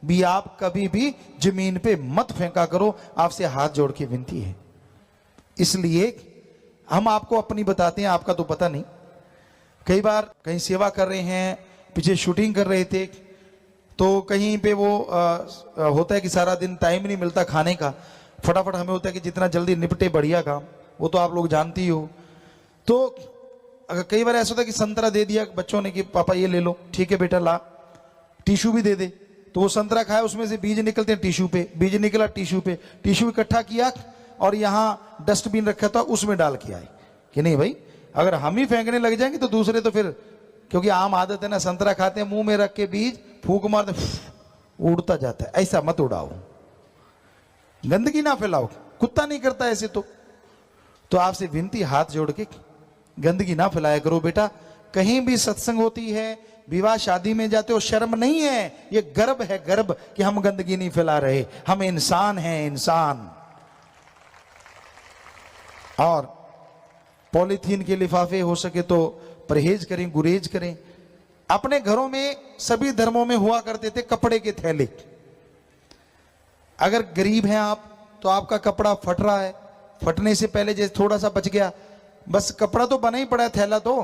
Speaker 1: भी आप कभी भी जमीन पे मत फेंका करो, आपसे हाथ जोड़ के विनती है। इसलिए हम आपको अपनी बताते हैं, आपका तो पता नहीं। कई बार कहीं सेवा कर रहे हैं, पीछे शूटिंग कर रहे थे, तो कहीं पे वो होता है कि सारा दिन टाइम नहीं मिलता खाने का, फटाफट हमें होता है कि जितना जल्दी निपटे बढ़िया काम, वो तो आप लोग जानती ही हो। तो अगर कई बार ऐसा होता है कि संतरा दे दिया बच्चों ने कि पापा ये ले लो, ठीक है बेटा ला, टिश्यू भी दे दे, तो वो संतरा खाया, उसमें से बीज निकलते हैं टिश्यू पे, बीज निकला टिश्यू पे, टिश्यू इकट्ठा किया और यहाँ डस्टबिन रखा था उसमें डाल के आए कि नहीं भाई, अगर हम ही फेंकने लग जाएंगे तो दूसरे तो फिर, क्योंकि आम आदत है ना, संतरा खाते हैं मुंह में रख के बीज फूंक मारते उड़ता जाता है, ऐसा मत उड़ाओ, गंदगी ना फैलाओ, कुत्ता नहीं करता ऐसे। तो आपसे विनती हाथ जोड़ के गंदगी ना फैलाया करो बेटा। कहीं भी सत्संग होती है, विवाह शादी में जाते हो, शर्म नहीं है, ये गर्व है, गर्व कि हम गंदगी नहीं फैला रहे, हम इंसान हैं, इंसान। और पॉलीथीन के लिफाफे हो सके तो परहेज करें, गुरेज करें। अपने घरों में सभी धर्मों में हुआ करते थे कपड़े के थैले। अगर गरीब हैं आप तो आपका कपड़ा फट रहा है, फटने से पहले जैसे थोड़ा सा बच गया, बस कपड़ा तो बना ही पड़ा है, थैला तो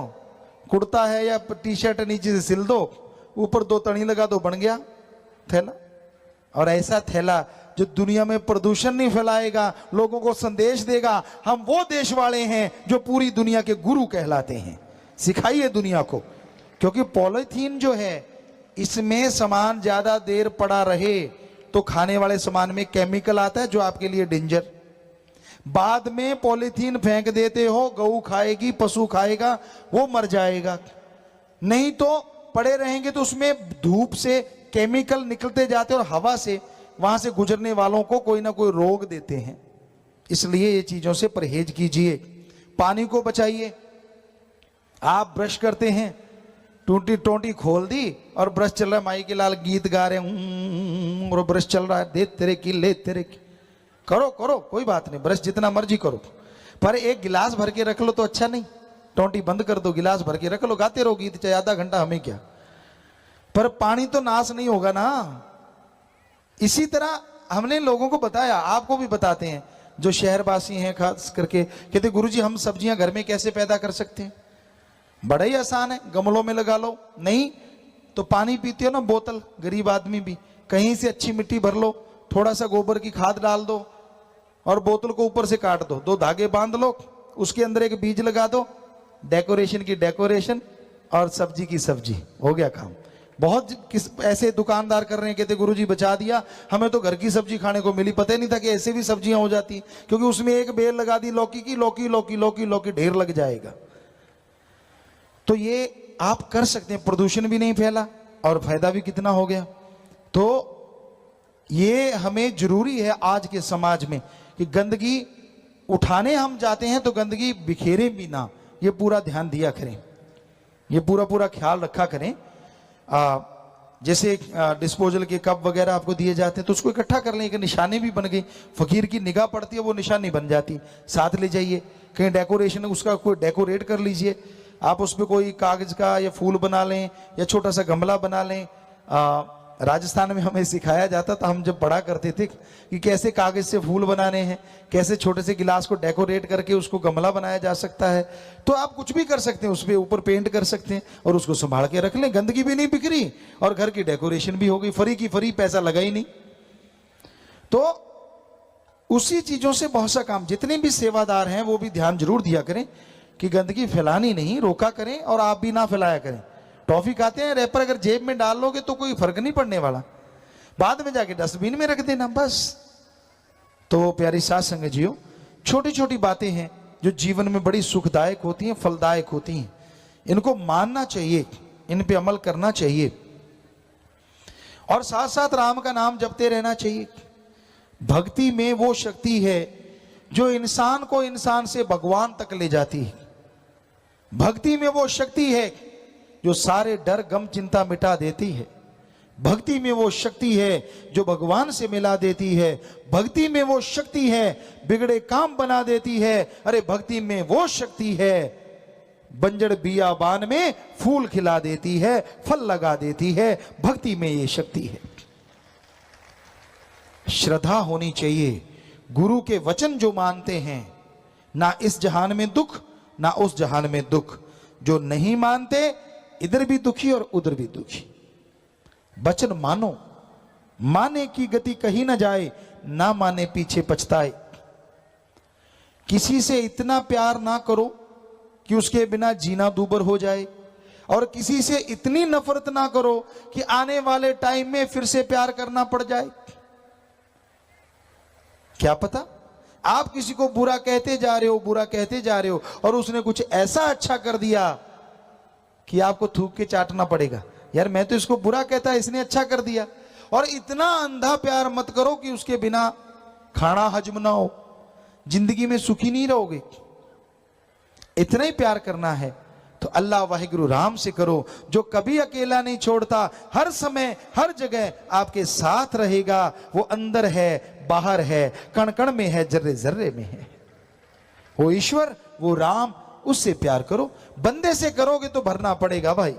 Speaker 1: कुर्ता है या टी शर्ट नीचे से सिल दो, ऊपर 2 तणी लगा दो, बन गया थैला। और ऐसा थैला जो दुनिया में प्रदूषण नहीं फैलाएगा, लोगों को संदेश देगा, हम वो देश वाले हैं जो पूरी दुनिया के गुरु कहलाते हैं। सिखाइए दुनिया को, क्योंकि पॉलीथीन जो है इसमें सामान ज्यादा देर पड़ा रहे तो खाने वाले सामान में केमिकल आता है जो आपके लिए डेंजर। बाद में पॉलीथीन फेंक देते हो, गऊ खाएगी, पशु खाएगा, वो मर जाएगा। नहीं तो पड़े रहेंगे तो उसमें धूप से केमिकल निकलते जाते और हवा से वहां से गुजरने वालों को कोई ना कोई रोग देते हैं। इसलिए ये चीजों से परहेज कीजिए। पानी को बचाइए। आप ब्रश करते हैं, टूटी टोटी खोल दी और ब्रश चल रहा है, माई के लाल गीत गा रहे हैं और ब्रश चल रहा है, दे तेरे की ले तेरे की, करो करो कोई बात नहीं, ब्रश जितना मर्जी करो, पर एक गिलास भर के रख लो तो अच्छा नहीं। टोटी बंद कर दो, गिलास भर के रख लो, गाते रहो गीत चाहे आधा घंटा, हमें क्या, पर पानी तो नाश नहीं होगा ना। इसी तरह हमने लोगों को बताया, आपको भी बताते हैं, जो शहरवासी हैं खास करके, कहते गुरुजी हम सब्जियां घर में कैसे पैदा कर सकते हैं? बड़ा ही आसान है, गमलों में लगा लो। नहीं तो पानी पीते हो ना बोतल, गरीब आदमी भी, कहीं से अच्छी मिट्टी भर लो, थोड़ा सा गोबर की खाद डाल दो और बोतल को ऊपर से काट दो, 2 धागे बांध लो, उसके अंदर एक बीज लगा दो, डेकोरेशन की डेकोरेशन और सब्जी की सब्जी, हो गया काम। बहुत ऐसे दुकानदार कर रहे हैं, कहते गुरुजी बचा दिया, हमें तो घर की सब्जी खाने को मिली, पता ही नहीं था कि ऐसे भी सब्जियां हो जाती, क्योंकि उसमें एक बेल लगा दी लौकी की, लौकी लौकी लौकी लौकी ढेर लग जाएगा। तो ये आप कर सकते हैं, प्रदूषण भी नहीं फैला और फायदा भी कितना हो गया। तो ये हमें जरूरी है आज के समाज में कि गंदगी उठाने हम जाते हैं तो गंदगी बिखेरे भी ना, ये पूरा ध्यान दिया करें, ये पूरा ख्याल रखा करें। जैसे डिस्पोजल के कप वगैरह आपको दिए जाते हैं तो उसको इकट्ठा कर लें, एक निशानी भी बन गई, फकीर की निगाह पड़ती है वो निशानी बन जाती, साथ ले जाइए। कहीं डेकोरेशन उसका कोई डेकोरेट कर लीजिए आप, उस पर कोई कागज का या फूल बना लें या छोटा सा गमला बना लें। राजस्थान में हमें सिखाया जाता था, हम जब पढ़ा करते थे कि कैसे कागज से फूल बनाने हैं, कैसे छोटे से गिलास को डेकोरेट करके उसको गमला बनाया जा सकता है। तो आप कुछ भी कर सकते हैं, उस पर ऊपर पेंट कर सकते हैं और उसको संभाल के रख लें, गंदगी भी नहीं बिखरी और घर की डेकोरेशन भी हो गई, फ्री की फ्री, पैसा लगा ही नहीं। तो उसी चीजों से बहुत सा काम, जितने भी सेवादार हैं वो भी ध्यान जरूर दिया करें कि गंदगी फैलानी नहीं, रोका करें और आप भी ना फैलाया करें। टॉफी खाते हैं, रैपर अगर जेब में डाल लोगे तो कोई फर्क नहीं पड़ने वाला, बाद में जाके डस्टबिन में रख देना बस। तो प्यारी साथ संगत जियो, छोटी छोटी बातें हैं जो जीवन में बड़ी सुखदायक होती हैं, फलदायक होती हैं, इनको मानना चाहिए, इन पे अमल करना चाहिए और साथ साथ राम का नाम जपते रहना चाहिए। भक्ति में वो शक्ति है जो इंसान को इंसान से भगवान तक ले जाती है। भक्ति में वो शक्ति है जो सारे डर गम चिंता मिटा देती है। भक्ति में वो शक्ति है जो भगवान से मिला देती है। भक्ति में वो शक्ति है बिगड़े काम बना देती है। अरे भक्ति में वो शक्ति है बंजर बियाबान में फूल खिला देती है, फल लगा देती है। भक्ति में ये शक्ति है। श्रद्धा होनी चाहिए, गुरु के वचन जो मानते हैं, ना इस जहान में दुख ना उस जहान में दुख। जो नहीं मानते इधर भी दुखी और उधर भी दुखी। वचन मानो, माने की गति कहीं ना जाए, ना माने पीछे पछताए। किसी से इतना प्यार ना करो कि उसके बिना जीना दूभर हो जाए, और किसी से इतनी नफरत ना करो कि आने वाले टाइम में फिर से प्यार करना पड़ जाए। क्या पता आप किसी को बुरा कहते जा रहे हो, बुरा कहते जा रहे हो, और उसने कुछ ऐसा अच्छा कर दिया कि आपको थूक के चाटना पड़ेगा, यार मैं तो इसको बुरा कहता, इसने अच्छा कर दिया। और इतना अंधा प्यार मत करो कि उसके बिना खाना हजम ना हो, जिंदगी में सुखी नहीं रहोगे। इतना ही प्यार करना है तो अल्लाह वाहिगुरु राम से करो, जो कभी अकेला नहीं छोड़ता, हर समय हर जगह आपके साथ रहेगा। वो अंदर है, बाहर है, कण कण में है, जर्रे जर्रे में है। वो ईश्वर, वो राम, उससे प्यार करो। बंदे से करोगे तो भरना पड़ेगा भाई।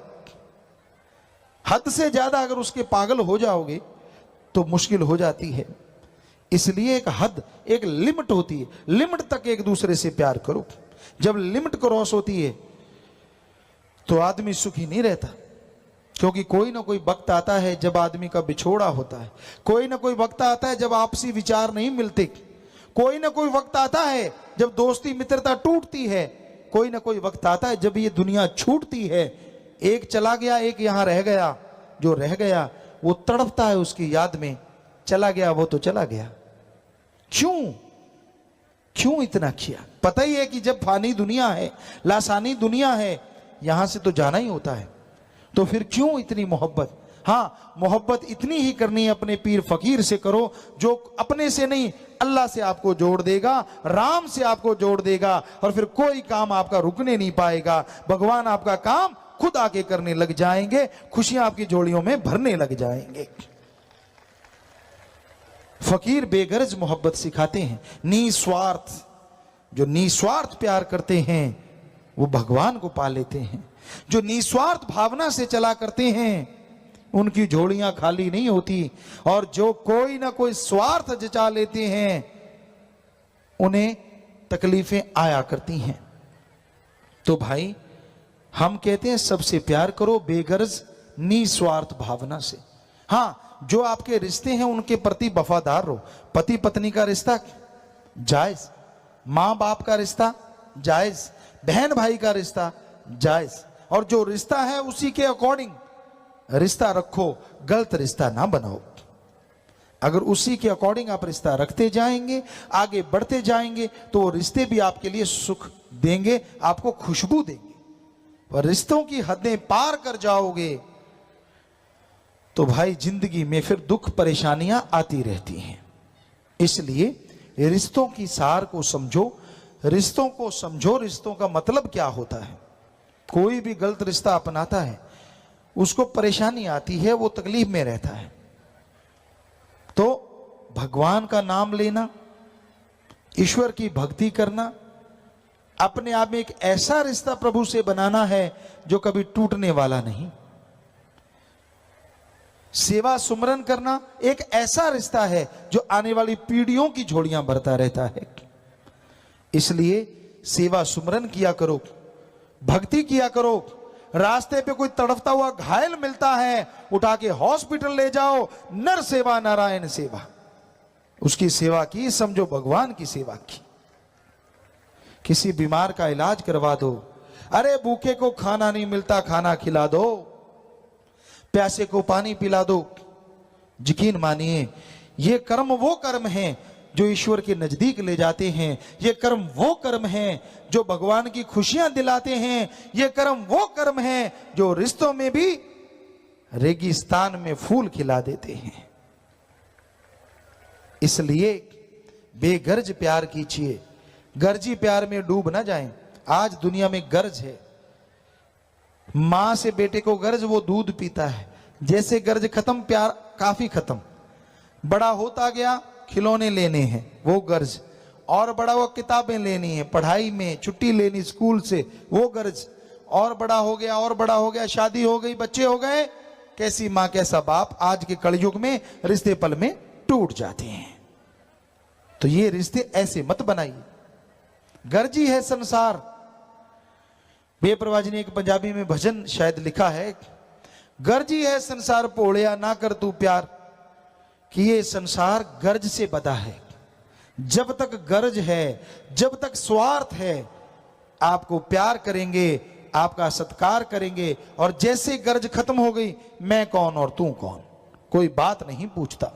Speaker 1: हद से ज्यादा अगर उसके पागल हो जाओगे तो मुश्किल हो जाती है। इसलिए एक हद, एक लिमिट होती है, लिमिट तक एक दूसरे से प्यार करो। जब लिमिट क्रॉस होती है तो आदमी सुखी नहीं रहता, क्योंकि कोई ना कोई वक्त आता है जब आदमी का बिछोड़ा होता है, कोई ना कोई वक्त आता है जब आपसी विचार नहीं मिलते, कोई ना कोई वक्त आता है जब दोस्ती मित्रता टूटती है, कोई ना कोई वक्त आता है जब ये दुनिया छूटती है। एक चला गया, एक यहां रह गया। जो रह गया वो तड़पता है उसकी याद में, चला गया वो तो चला गया। क्यों इतना किया? पता ही है कि जब फानी दुनिया है, लासानी दुनिया है, यहां से तो जाना ही होता है, तो फिर क्यों इतनी मोहब्बत? हाँ, मोहब्बत इतनी ही करनी है अपने पीर फकीर से करो, जो अपने से नहीं अल्लाह से आपको जोड़ देगा, राम से आपको जोड़ देगा, और फिर कोई काम आपका रुकने नहीं पाएगा। भगवान आपका काम खुद आके करने लग जाएंगे, खुशियां आपकी झोलियों में भरने लग जाएंगे। फकीर बेगरज मोहब्बत सिखाते हैं, निस्वार्थ। जो निस्वार्थ प्यार करते हैं वो भगवान को पा लेते हैं। जो निस्वार्थ भावना से चला करते हैं उनकी झोलियां खाली नहीं होती, और जो कोई ना कोई स्वार्थ जचा लेते हैं उन्हें तकलीफें आया करती हैं। तो भाई हम कहते हैं सबसे प्यार करो बेगरज निस्वार्थ भावना से। हाँ, जो आपके रिश्ते हैं उनके प्रति वफादार रहो। पति पत्नी का रिश्ता जायज, माँ बाप का रिश्ता जायज, बहन भाई का रिश्ता जायज, और जो रिश्ता है उसी के अकॉर्डिंग रिश्ता रखो, गलत रिश्ता ना बनाओ। अगर उसी के अकॉर्डिंग आप रिश्ता रखते जाएंगे, आगे बढ़ते जाएंगे, तो वो रिश्ते भी आपके लिए सुख देंगे, आपको खुशबू देंगे। पर रिश्तों की हदें पार कर जाओगे तो भाई जिंदगी में फिर दुख परेशानियां आती रहती हैं। इसलिए रिश्तों की सार को समझो, रिश्तों को समझो, रिश्तों का मतलब क्या होता है। कोई भी गलत रिश्ता अपनाता है उसको परेशानी आती है, वो तकलीफ में रहता है। तो भगवान का नाम लेना, ईश्वर की भक्ति करना, अपने आप में एक ऐसा रिश्ता प्रभु से बनाना है जो कभी टूटने वाला नहीं। सेवा सुमरन करना एक ऐसा रिश्ता है जो आने वाली पीढ़ियों की झोलियां भरता रहता है। इसलिए सेवा सुमरन किया करो, भक्ति किया करो। रास्ते पे कोई तड़पता हुआ घायल मिलता है, उठा के हॉस्पिटल ले जाओ, नर सेवा नारायण सेवा, उसकी सेवा की समझो भगवान की सेवा की। किसी बीमार का इलाज करवा दो। अरे भूखे को खाना नहीं मिलता, खाना खिला दो, प्यासे को पानी पिला दो। यकीन मानिए ये कर्म वो कर्म हैं जो ईश्वर के नजदीक ले जाते हैं। ये कर्म वो कर्म हैं जो भगवान की खुशियां दिलाते हैं। ये कर्म वो कर्म हैं जो रिश्तों में भी रेगिस्तान में फूल खिला देते हैं। इसलिए बेगर्ज प्यार कीजिए, गर्जी प्यार में डूब ना जाएं। आज दुनिया में गर्ज है, मां से बेटे को गर्ज, वो दूध पीता है। जैसे गर्ज खत्म, प्यार काफी खत्म। बड़ा होता गया, खिलौने लेने हैं, वो गर्ज। और बड़ा हुआ किताबें लेनी है, पढ़ाई में छुट्टी लेनी स्कूल से, वो गर्ज। और बड़ा हो गया, और बड़ा हो गया, शादी हो गई, बच्चे हो गए, कैसी मां कैसा बाप। आज के कलयुग में रिश्ते पल में टूट जाते हैं। तो ये रिश्ते ऐसे मत बनाइए। गर्जी है संसार। बेपरवाह जी ने एक पंजाबी में भजन शायद लिखा है, गर्जी है संसार भोलिया ना कर तू प्यार, कि ये संसार गर्ज से बधा है। जब तक गर्ज है, जब तक स्वार्थ है, आपको प्यार करेंगे, आपका सत्कार करेंगे, और जैसे गर्ज खत्म हो गई, मैं कौन और तू कौन, कोई बात नहीं पूछता।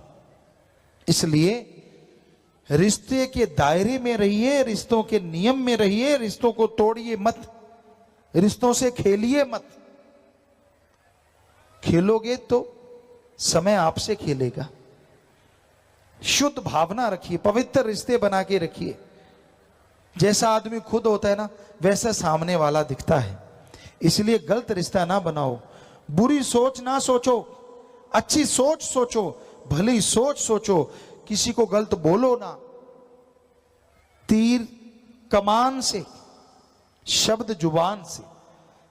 Speaker 1: इसलिए रिश्ते के दायरे में रहिए, रिश्तों के नियम में रहिए, रिश्तों को तोड़िए मत, रिश्तों से खेलिए मत। खेलोगे तो समय आपसे खेलेगा। शुद्ध भावना रखिए, पवित्र रिश्ते बना के रखिए। जैसा आदमी खुद होता है ना, वैसा सामने वाला दिखता है। इसलिए गलत रिश्ता ना बनाओ, बुरी सोच ना सोचो, अच्छी सोच सोचो, भली सोच सोचो, किसी को गलत बोलो ना। तीर कमान से, शब्द जुबान से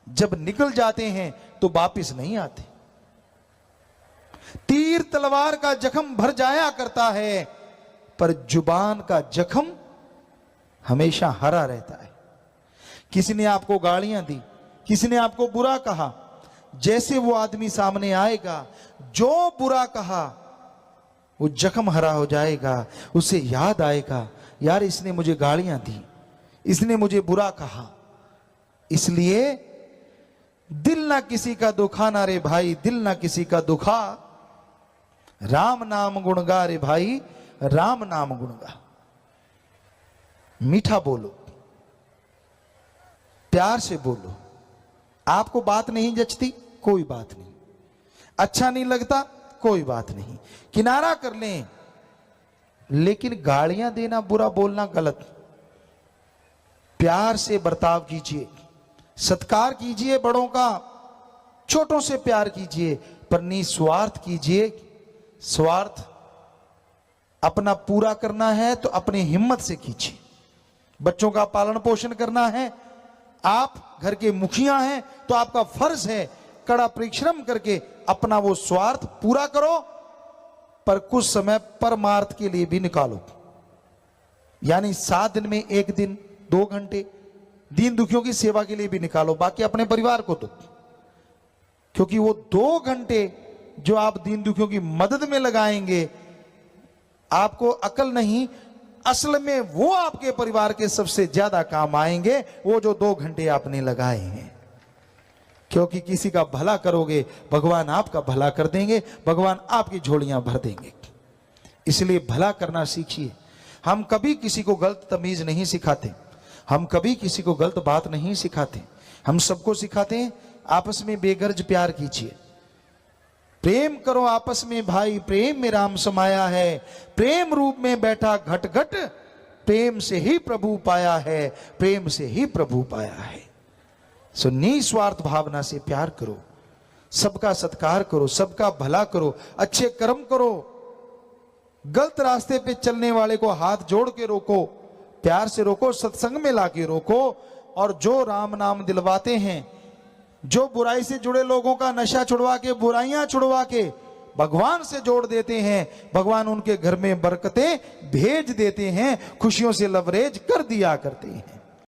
Speaker 1: जब निकल जाते हैं तो वापिस नहीं आते। तीर तलवार का जख्म भर जाया करता है, पर जुबान का जख्म हमेशा हरा रहता है। किसी ने आपको गालियां दी, किसी ने आपको बुरा कहा, जैसे वो आदमी सामने आएगा, जो बुरा कहा वो जख्म हरा हो जाएगा। उसे याद आएगा, यार इसने मुझे गालियां दी, इसने मुझे बुरा कहा। इसलिए दिल ना किसी का दुखा ना रे भाई, दिल ना किसी का दुखा, राम नाम गुण गा रे भाई, राम नाम गुण गा। मीठा बोलो, प्यार से बोलो। आपको बात नहीं जचती, कोई बात नहीं, अच्छा नहीं लगता, कोई बात नहीं, किनारा कर लें। लेकिन गालियां देना, बुरा बोलना गलत। प्यार से बर्ताव कीजिए, सत्कार कीजिए बड़ों का, छोटों से प्यार कीजिए, पर निस्वार्थ कीजिए। स्वार्थ अपना पूरा करना है तो अपनी हिम्मत से कीजिए। बच्चों का पालन पोषण करना है, आप घर के मुखिया हैं तो आपका फर्ज है कड़ा परिश्रम करके अपना वो स्वार्थ पूरा करो, पर कुछ समय परमार्थ के लिए भी निकालो। यानी 7 दिन में 1 दिन 2 घंटे दीन दुखियों की सेवा के लिए भी निकालो, बाकी अपने परिवार को दो। क्योंकि वो 2 घंटे जो आप दीन दुखियों की मदद में लगाएंगे, आपको अकल नहीं, असल में वो आपके परिवार के सबसे ज्यादा काम आएंगे, वो जो 2 घंटे आपने लगाए हैं। क्योंकि किसी का भला करोगे, भगवान आपका भला कर देंगे, भगवान आपकी झोलियां भर देंगे। इसलिए भला करना सीखिए। हम कभी किसी को गलत तमीज नहीं सिखाते, हम कभी किसी को गलत बात नहीं सिखाते। हम सबको सिखाते हैं आपस में बेगर्ज प्यार कीजिए, प्रेम करो आपस में भाई, प्रेम में राम समाया है, प्रेम रूप में बैठा घट घट, प्रेम से ही प्रभु पाया है, प्रेम से ही प्रभु पाया है। सो निस्वार्थ भावना से प्यार करो, सबका सत्कार करो, सबका भला करो, अच्छे कर्म करो। गलत रास्ते पे चलने वाले को हाथ जोड़ के रोको, प्यार से रोको, सत्संग में लाके रोको। और जो राम नाम दिलवाते हैं, जो बुराई से जुड़े लोगों का नशा छुड़वा के, बुराइयां छुड़वा के भगवान से जोड़ देते हैं, भगवान उनके घर में बरकतें भेज देते हैं, खुशियों से लवरेज कर दिया करते हैं।